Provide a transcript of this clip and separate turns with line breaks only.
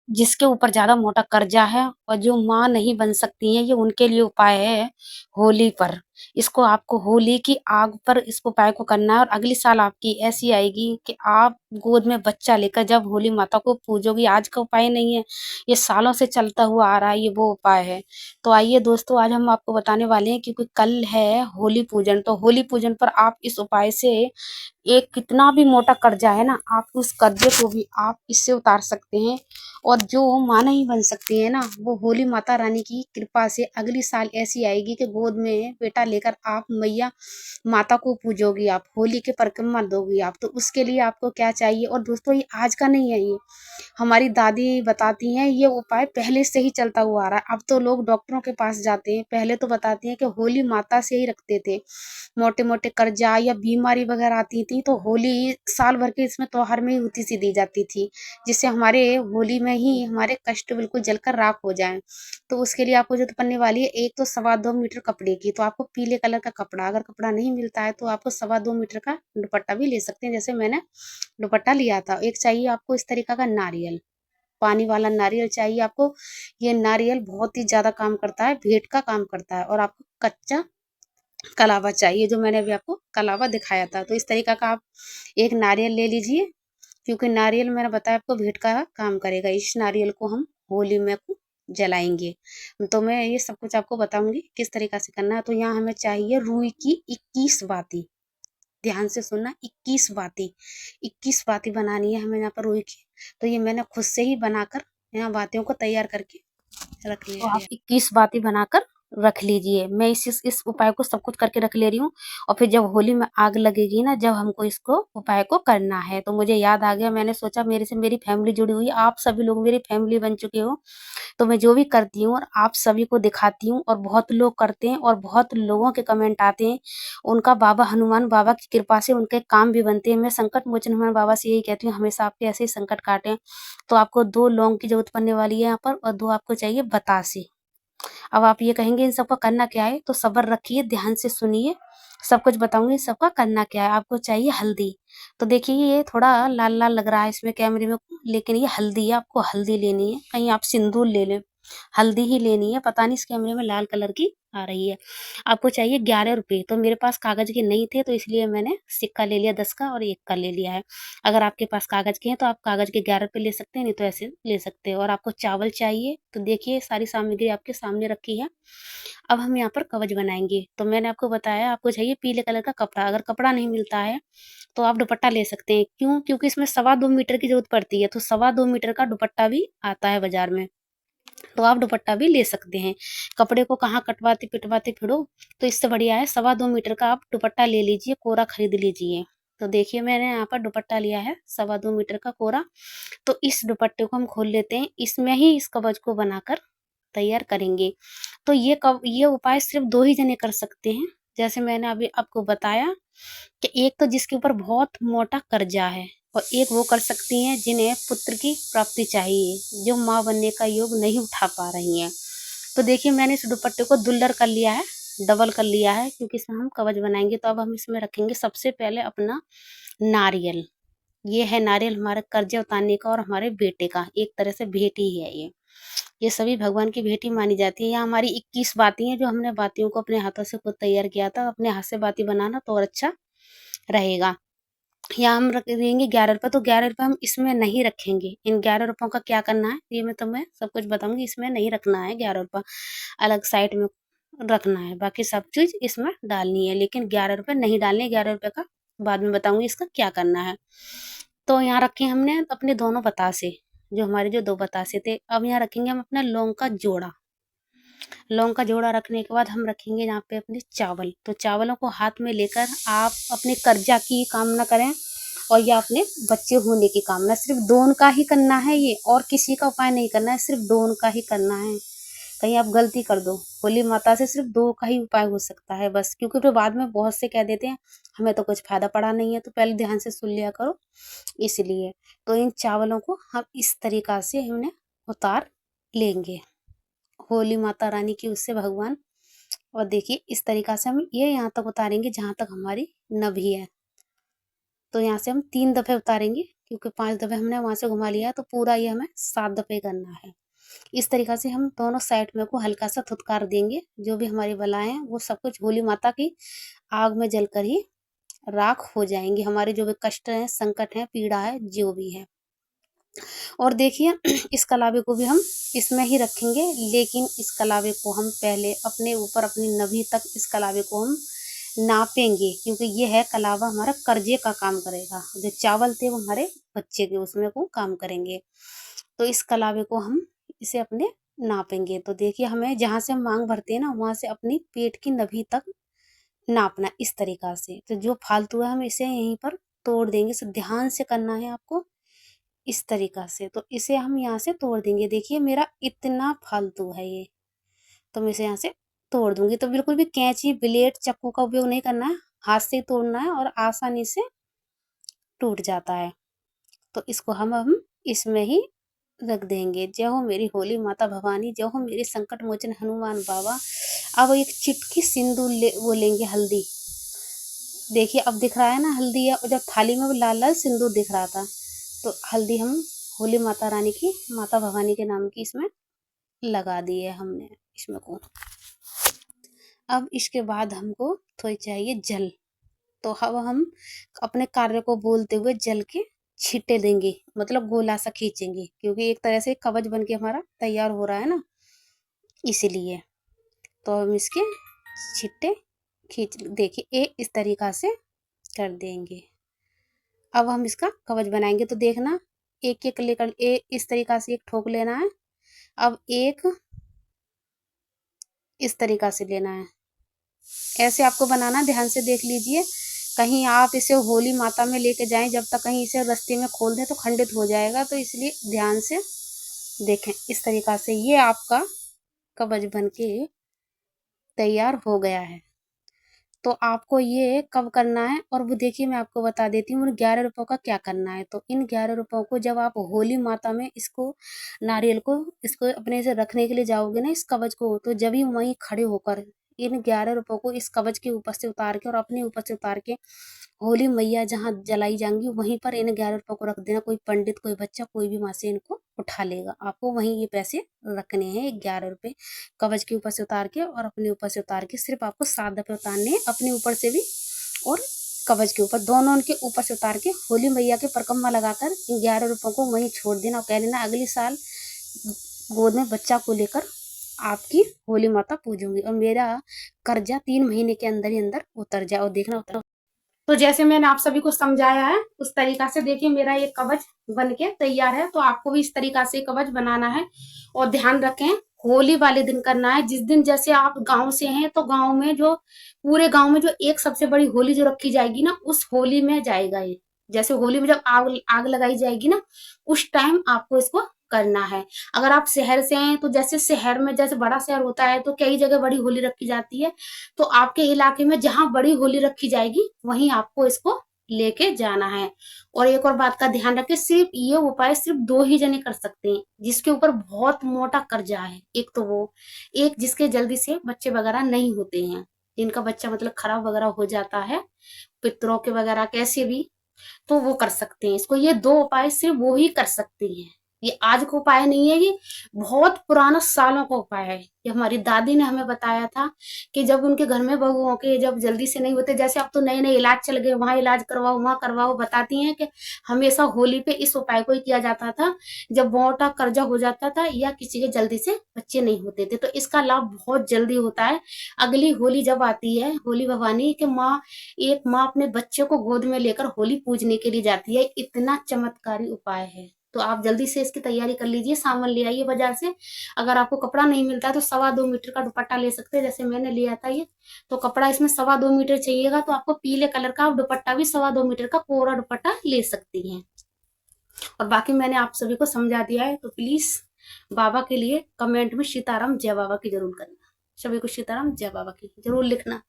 जिसके ऊपर ज़्यादा मोटा कर्जा है और जो माँ नहीं बन सकती हैं, ये उनके लिए उपाय है होली पर। इसको आपको होली की आग पर इस उपाय को करना है और अगली साल आपकी ऐसी आएगी कि आप गोद में बच्चा लेकर जब होली माता को पूजोगी। आज का उपाय नहीं है, ये सालों से चलता हुआ आ रहा है, ये वो उपाय है। तो आइए दोस्तों, आज हम आपको बताने वाले हैं, क्योंकि कल है होली पूजन, तो होली पूजन पर आप इस उपाय से एक कितना भी मोटा कर्जा है ना, आप उस कर्जे को भी आप इससे उतार सकते हैं। और जो माँ नहीं बन सकती है ना, वो होली माता रानी की कृपा से अगली साल ऐसी आएगी कि गोद में बेटा लेकर आप मैया माता को पूजोगी, आप होली के परिक्रमा दोगी आप। तो उसके लिए आपको क्या चाहिए, और दोस्तों ये आज का नहीं है, ये हमारी दादी बताती हैं, ये उपाय पहले से ही चलता हुआ आ रहा है। अब तो लोग डॉक्टरों के पास जाते हैं, पहले तो बताती हैं कि होली माता से ही रखते थे। मोटे मोटे कर्जा या बीमारी वगैरह आती थी तो होली साल भर के इसमें त्योहार में ही होती सी दी जाती थी, जिससे हमारे होली में ही हमारे कष्ट बिल्कुल जलकर राख हो जाएं। तो उसके लिए आपको जरूरत पड़ने वाली है, एक तो 2.25 मीटर कपड़े की, तो आपको पीले कलर का कपड़ा, अगर कपड़ा नहीं मिलता है तो आपको 2.25 मीटर का दुपट्टा भी ले सकते हैं, जैसे मैंने दुपट्टा लिया था। एक चाहिए आपको इस तरीका का नारियल, पानी वाला नारियल चाहिए आपको। ये नारियल बहुत ही ज्यादा काम करता है, भेंट का काम करता है। और आपको कच्चा कलावा चाहिए, जो मैंने अभी आपको कलावा दिखाया था। तो इस तरीका का आप एक नारियल ले लीजिए, क्योंकि नारियल मैंने बताया आपको भेंट का काम करेगा। इस नारियल को हम होली में को जलाएंगे। तो मैं ये सब कुछ आपको बताऊंगी किस तरीका से करना है। तो यहाँ हमें चाहिए रुई की 21 बाती, ध्यान से सुनना, 21 बाती, 21 बाती बनानी है हमें यहाँ पर रुई की। तो ये मैंने खुद से ही बनाकर यहाँ बातियों को तैयार करके रख लिया। तो आप 21 बाती बनाकर रख लीजिए। मैं इस उपाय को सब कुछ करके रख ले रही हूँ। और फिर जब होली में आग लगेगी ना, जब हमको इसको उपाय को करना है, तो मुझे याद आ गया, मैंने सोचा मेरे से मेरी फैमिली जुड़ी हुई है, आप सभी लोग मेरी फैमिली बन चुके हो। तो मैं जो भी करती हूँ और आप सभी को दिखाती हूँ, और बहुत लोग करते हैं और बहुत लोगों के कमेंट आते हैं। उनका बाबा हनुमान बाबा की कृपा से उनके काम भी बनते हैं। मैं संकट मोचन हनुमान बाबा से यही कहती हूँ, हमेशा आपके ऐसे ही संकट काटें। तो आपको 2 लौंग की जरूरत पड़ने वाली है यहाँ पर, और 2 आपको चाहिए बतासे। अब आप ये कहेंगे इन सबका करना क्या है, तो सब्र रखिए, ध्यान से सुनिए, सब कुछ बताऊंगी सबका करना क्या है। आपको चाहिए हल्दी। तो देखिए ये थोड़ा लाल लाल लग रहा है इसमें कैमरे में, लेकिन ये हल्दी है, आपको हल्दी लेनी है। कहीं आप सिंदूर ले लें, हल्दी ही लेनी है। पता नहीं इस कैमरे में लाल कलर की आ रही है। आपको चाहिए 11 रुपए। तो मेरे पास कागज के नहीं थे, तो इसलिए मैंने सिक्का ले लिया 10 का और 1 का ले लिया है। अगर आपके पास कागज के हैं तो आप कागज के 11 रुपए ले सकते हैं, नहीं तो ऐसे ले सकते हैं। और आपको चावल चाहिए। तो देखिए सारी सामग्री आपके सामने रखी है। अब हम यहाँ पर कवच बनाएंगे। तो मैंने आपको बताया आपको चाहिए पीले कलर का कपड़ा, अगर कपड़ा नहीं मिलता है तो आप दुपट्टा ले सकते हैं। क्यों? क्योंकि इसमें 2.25 मीटर की जरूरत पड़ती है, तो 2.25 मीटर का दुपट्टा भी आता है बाजार में, तो आप दुपट्टा भी ले सकते हैं। कपड़े को कहाँ कटवाते पिटवाते फिरो, तो इससे बढ़िया है 2.25 मीटर का आप दुपट्टा ले लीजिए, कोरा खरीद लीजिए। तो देखिए मैंने यहाँ पर दुपट्टा लिया है 2.25 मीटर का कोरा। तो इस दुपट्टे को हम खोल लेते हैं, इसमें ही इस कवच को बनाकर तैयार करेंगे। तो ये उपाय सिर्फ 2 ही जने कर सकते हैं, जैसे मैंने अभी आपको बताया कि एक तो जिसके ऊपर बहुत मोटा कर्जा है, और एक वो कर सकती हैं जिन्हें पुत्र की प्राप्ति चाहिए, जो माँ बनने का योग नहीं उठा पा रही हैं। तो देखिए मैंने इस दुपट्टे को दुल्लर कर लिया है, डबल कर लिया है, क्योंकि इसमें हम कवच बनाएंगे। तो अब हम इसमें रखेंगे सबसे पहले अपना नारियल। ये है नारियल हमारे कर्जे उतारने का और हमारे बेटे का एक तरह से भेंट ही है ये सभी भगवान की भेंट ही मानी जाती है। यहाँ हमारी 21 बाती हैं, जो हमने बातियों को अपने हाथों से खुद तैयार किया था। अपने हाथ से बाती बनाना तो और अच्छा रहेगा। यहाँ हम रख देंगे 11 रुपए। तो 11 रुपए हम इसमें नहीं रखेंगे। इन 11 रुपयों का क्या करना है ये मैं तुम्हें सब कुछ बताऊंगी। इसमें नहीं रखना है 11 रुपया, अलग साइड में रखना है। बाकी सब चीज इसमें डालनी है, लेकिन 11 रुपए नहीं डालने। 11 रुपए का बाद में बताऊंगी इसका क्या करना है। तो यहाँ रखे हमने अपने दोनों बतासे, जो हमारे जो 2 बतासे थे। अब यहाँ रखेंगे हम अपना लौंग का जोड़ा। लौंग का जोड़ा रखने के बाद हम रखेंगे यहाँ पे अपने चावल। तो चावलों को हाथ में लेकर आप अपने कर्जा की कामना करें, और या अपने बच्चे होने की कामना। सिर्फ दोन का ही करना है ये, और किसी का उपाय नहीं करना है, सिर्फ दोन का ही करना है। कहीं आप गलती कर दो, होली माता से सिर्फ 2 का ही उपाय हो सकता है बस। क्योंकि फिर बाद में बहुत से कह देते हैं हमें तो कुछ फायदा पड़ा नहीं है, तो पहले ध्यान से सुन लिया करो इसलिए। तो इन चावलों को हम इस तरीका से हमने उतार लेंगे, होली माता रानी की उससे भगवान। और देखिए इस तरीका से हम ये यहाँ तक उतारेंगे जहां तक हमारी नभी है। तो यहाँ से हम 3 दफे उतारेंगे, क्योंकि 5 दफ़े हमने वहाँ से घुमा लिया है, तो पूरा ये हमें 7 दफ़े करना है। इस तरीक़ा से हम दोनों साइड में को हल्का सा थुतकार देंगे। जो भी हमारी बलाएँ हैं वो सब कुछ होली माता की आग में जलकर ही राख हो जाएँगी। हमारे जो भी कष्ट हैं, संकट हैं, पीड़ा है, जो भी है। और देखिए इस कलावे को भी हम इसमें ही रखेंगे, लेकिन इस कलावे को हम पहले अपने ऊपर अपनी नभि तक इस कलावे को हम नापेंगे, क्योंकि ये है कलावा हमारा कर्जे का काम करेगा। जो चावल थे वो हमारे बच्चे के उसमें को काम करेंगे। तो इस कलावे को हम इसे अपने नापेंगे। तो देखिए हमें जहाँ से हम मांग भरते हैं ना, वहाँ से अपनी पेट की नभि तक नापना इस तरीक़ा से। तो जो फालतू है हम इसे यहीं पर तोड़ देंगे। इसे ध्यान से करना है आपको इस तरीक़ा से। तो इसे हम यहाँ से तोड़ देंगे। देखिए मेरा इतना फालतू है ये, तो मैं इसे यहाँ से तोड़ दूँगी। तो बिल्कुल भी कैंची, ब्लेड, चाकू का उपयोग नहीं करना है, हाथ से ही तोड़ना है और आसानी से टूट जाता है। तो इसको हम इसमें ही रख देंगे। जय हो मेरी होली माता भवानी, जय हो मेरे संकट मोचन हनुमान बाबा। अब एक चिटकी सिंदूर वो लेंगे, हल्दी। देखिए अब दिख रहा है ना हल्दी, या जब थाली में वो लाल लाल सिंदूर दिख रहा था, तो हल्दी हम होली माता रानी की, माता भवानी के नाम की इसमें लगा दी है हमने इसमें को। अब इसके बाद हमको थोड़ी चाहिए जल। तो अब हम अपने कार्य को बोलते हुए जल के छींटे देंगे, मतलब गोला सा खींचेंगे, क्योंकि एक तरह से कवच बन के हमारा तैयार हो रहा है ना, इसीलिए। तो हम इसके छींटे खींच, देखिए इस तरीक़ा से कर देंगे। अब हम इसका कवच बनाएंगे। तो देखना एक एक लेकर इस तरीक़ा से एक ठोक लेना है। अब एक इस तरीक़ा से लेना है। ऐसे आपको बनाना, ध्यान से देख लीजिए। कहीं आप इसे होली माता में लेके जाएं, जब तक कहीं इसे रास्ते में खोल दें तो खंडित हो जाएगा। तो इसलिए ध्यान से देखें। इस तरीक़ा से ये आपका कवच बन के तैयार हो गया है। तो आपको ये कब करना है, और वो देखिए मैं आपको बता देती हूँ 11 रुपयों का क्या करना है। तो इन 11 रुपयों को जब आप होली माता में इसको नारियल को इसको अपने से रखने के लिए जाओगे ना, इस कवच को, तो जब ही वहीं खड़े होकर इन 11 रुपयों को इस कवच के ऊपर से उतार के और अपने ऊपर से उतार के होली मैया जहाँ जलाई जाएंगी वहीं पर इन 11 रुपयों को रख देना। कोई पंडित, कोई बच्चा, कोई भी वहाँ से इनको उठा लेगा। आपको वहीं ये पैसे रखने हैं, 11 रुपये कवच के ऊपर से उतार के और अपने ऊपर से उतार के। सिर्फ आपको 7 दफ़े उतारने हैं, अपने ऊपर से भी और कवच के ऊपर, दोनों उनके ऊपर से उतार के होली मैया के परिक्रमा लगाकर इन 11 रुपयों को वहीं छोड़ देना और कह देना अगले साल गोद में बच्चा को लेकर आपकी होली माता पूजूंगी और मेरा कर्जा 3 महीने के अंदर ही अंदर उतर जाए। और देखना उतर। तो जैसे मैंने आप सभी को समझाया है उस तरीका से देखिए मेरा ये कवच बन के तैयार है। तो आपको भी इस तरीका से कवच बनाना है। और ध्यान रखें होली वाले दिन करना है। जिस दिन जैसे आप गांव से हैं तो गांव में जो पूरे गांव में जो एक सबसे बड़ी होली जो रखी जाएगी ना, उस होली में जाएगा ये। जैसे होली में जब आग लगाई जाएगी ना, उस टाइम आपको इसको करना है। अगर आप शहर से हैं तो जैसे शहर में, जैसे बड़ा शहर होता है तो कई जगह बड़ी होली रखी जाती है, तो आपके इलाके में जहां बड़ी होली रखी जाएगी वहीं आपको इसको लेके जाना है। और एक और बात का ध्यान रखें, सिर्फ ये उपाय सिर्फ 2 ही जने कर सकते हैं जिसके ऊपर बहुत मोटा कर्जा है। एक तो वो, एक जिसके जल्दी से बच्चे वगैरह नहीं होते हैं, जिनका बच्चा मतलब खराब वगैरह हो जाता है, पितरों के वगैरह कैसे भी, तो वो कर सकते हैं इसको। ये 2 उपाय सिर्फ वो ही कर सकती हैं। ये आज का उपाय नहीं है, ये बहुत पुराना सालों का उपाय है। ये हमारी दादी ने हमें बताया था कि जब उनके घर में बहुओं के जब जल्दी से नहीं होते, जैसे अब तो नए नए इलाज चल गए, वहां इलाज करवाओ वहां करवाओ, बताती हैं कि हमेशा होली पे इस उपाय को ही किया जाता था जब मोटा कर्जा हो जाता था या किसी के जल्दी से बच्चे नहीं होते थे। तो इसका लाभ बहुत जल्दी होता है। अगली होली जब आती है, होली भवानी के माँ, एक माँ अपने बच्चे को गोद में लेकर होली पूजने के लिए जाती है। इतना चमत्कारी उपाय है। तो आप जल्दी से इसकी तैयारी कर लीजिए, सामान ले आइए बाजार से। अगर आपको कपड़ा नहीं मिलता है तो 2.25 मीटर का दुपट्टा ले सकते हैं, जैसे मैंने लिया था ये। तो कपड़ा इसमें 2.25 मीटर चाहिएगा, तो आपको पीले कलर का दुपट्टा भी 2.25 मीटर का कोरा दुपट्टा ले सकती हैं। और बाकी मैंने आप सभी को समझा दिया है। तो प्लीज बाबा के लिए कमेंट में सीताराम जय बाबा की जरूर करना। सभी को सीताराम जय बाबा की जरूर लिखना।